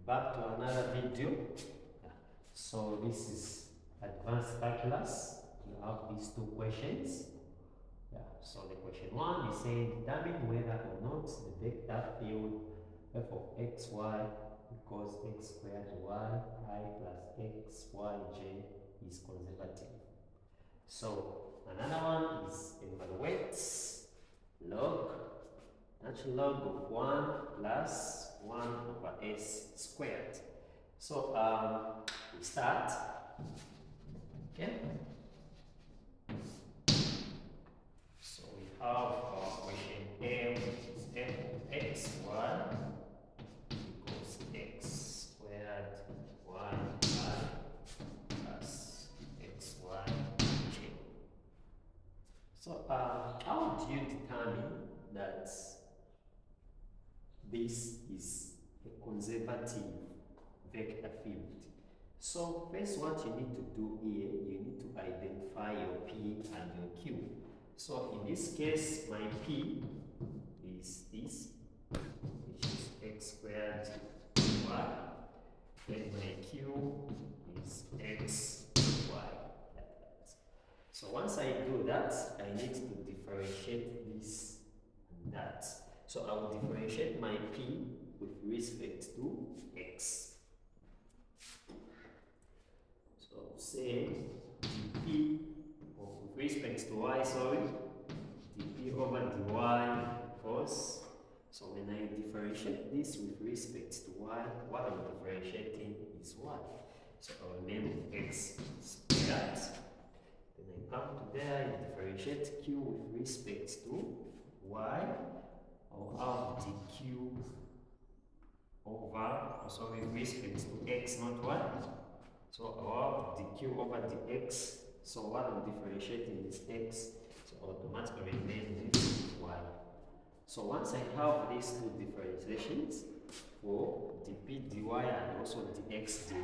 Back to another video. So this is advanced calculus. You have these two questions. So the question 1 is saying determine whether or not the vector field f of xy equals x squared y I plus x y j is conservative. So another one is evaluates log natural log of 1 plus 1 over s squared. So we start. Okay. So we have our question A, which is f of x y equals x squared y I plus x y j. So how do you determine that this is a conservative vector field? So first, what you need to do here, you need to identify your P and your Q. So in this case, my P is this, which is x squared y. Then my Q is x y, like that. So once I do that, I need to differentiate this and that. So I will differentiate my P with respect to x. So say dp with respect to y, dp over dy equals, so when I differentiate this with respect to y, what I'm differentiating is y. So I'll name x squared. Then I come to there and differentiate q with respect to y. I'll have dq over, with respect to x, not y. So I'll have dq over dx. So what I'm differentiating is x. So automatically name this y. So once I have these two differentiations for dp dy and also dx dy,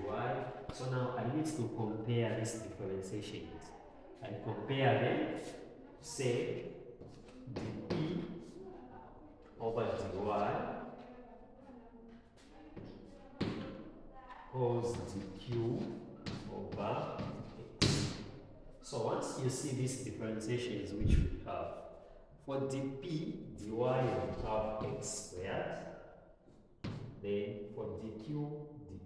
so now I need to compare these differentiations. I compare them, say dp over dy equals dq over x. So once you see these differentiations which we have, for dp dy we have x squared, then for dq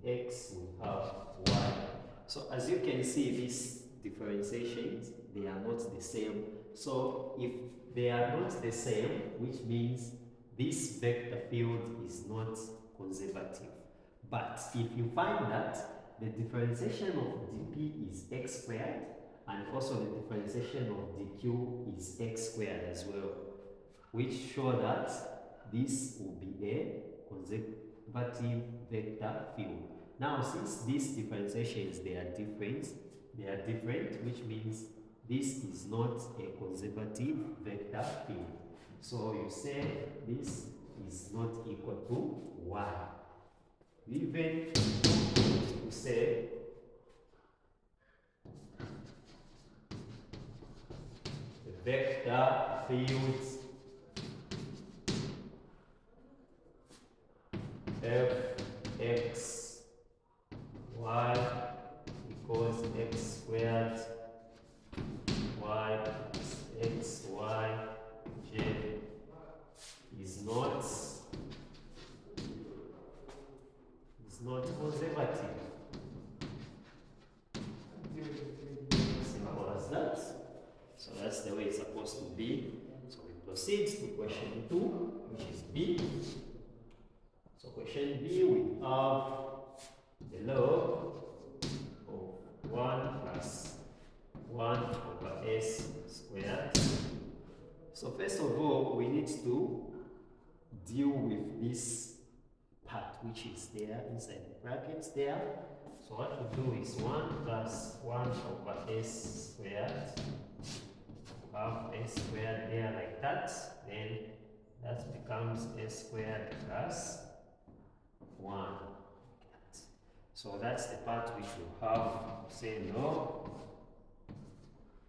dx we have y. So as you can see, these differentiations, they are not the same. So if they are not the same, which means this vector field is not conservative. But if you find that the differentiation of dp is x squared and also the differentiation of dq is x squared as well, which show that this will be a conservative vector field. Now, since these differentiations they are different, which means this is not a conservative vector field. So you say this is not equal to y. Even to say the vector field fx y equals x squared y plus x y j is not conservative. Simple as that. So that's the way it's supposed to be. So we proceed to question 2, which is B. So question B, we have the log of 1 plus 1 over s squared. So first of all, we need to deal with this part which is there inside the brackets there. So what we do is 1 plus 1 over s squared. Have s squared there like that. Then that becomes s squared plus 1. So that's the part which you have, say log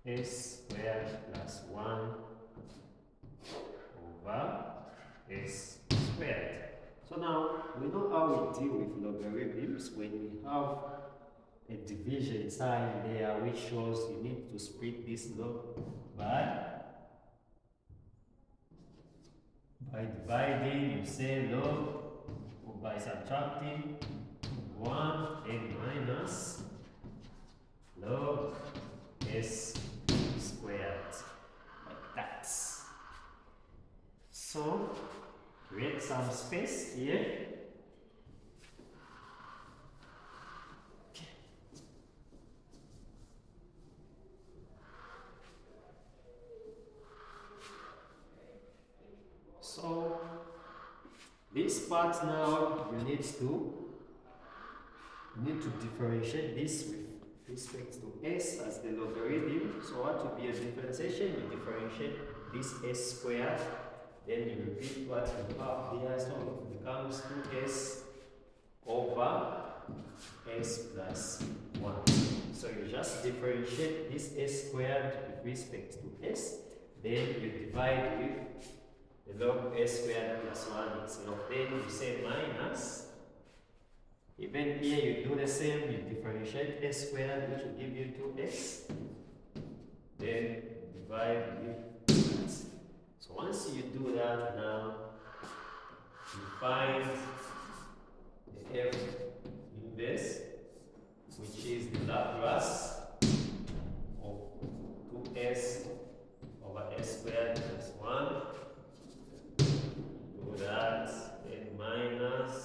s squared plus 1 over s squared. So now we know how we deal with logarithms when we have a division sign there which shows you need to split this log by dividing, you say log, or by subtracting 1 and minus log s squared, like that. So create some space here. So this part now you need to differentiate this with respect to s as the logarithm. So what will be a differentiation? You differentiate this s squared, then you repeat what you have there, so it becomes 2s over s plus 1. So you just differentiate this s squared with respect to s, then you divide with the log s squared plus 1 itself. Then you say minus. Even here you do the same, you differentiate s squared, which will give you 2s. Then divide with that. So once you do that, now you find the f inverse, which is the Laplace of 2s over s squared plus 1. Do that, then minus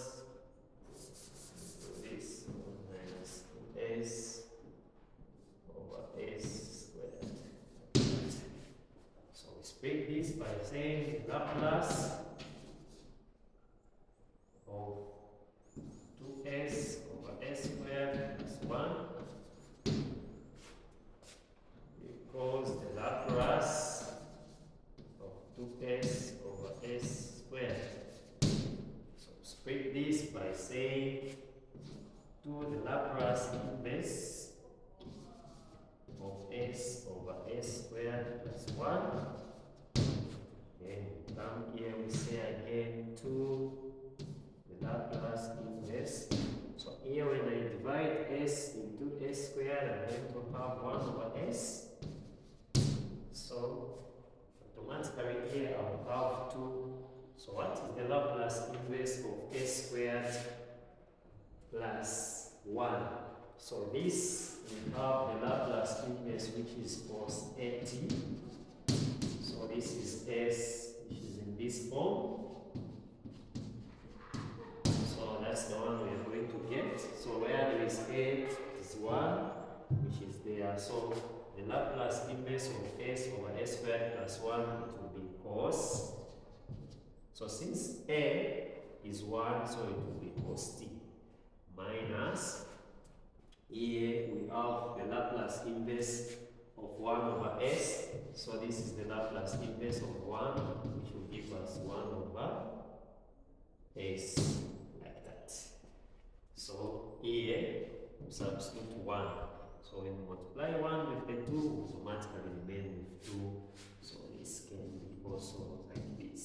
this minus 2s over s squared. So we split this by saying Laplace of 2s over s squared plus 1 equals the Laplace of 2s over s squared. So split this by saying 2 the Laplace inverse of s over s squared plus 1. Then come here, we say again 2 the Laplace inverse. So here when I divide s into s squared, I'm going to have 1 over s. So automatically here I will have 2. So what is the Laplace inverse of s squared plus 1? So this we have the Laplace inverse, which is cos at. So this is s, which is in this form. So that's the one we are going to get. So where there is a is 1, which is there. So the Laplace inverse of s over s squared plus 1, it will be cos. So since a is 1, so it will be cos t minus. Here we have the Laplace inverse of 1 over s. So this is the Laplace inverse of 1, which will give us 1 over s, like that. So here we substitute 1. So when we multiply 1 with the 2, we automatically remain with 2. So this can be also like this.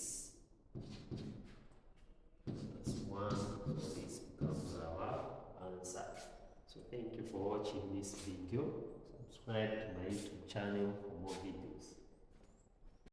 That's 1. So this becomes our answer. So thank you for watching this video. Subscribe to my YouTube channel for more videos.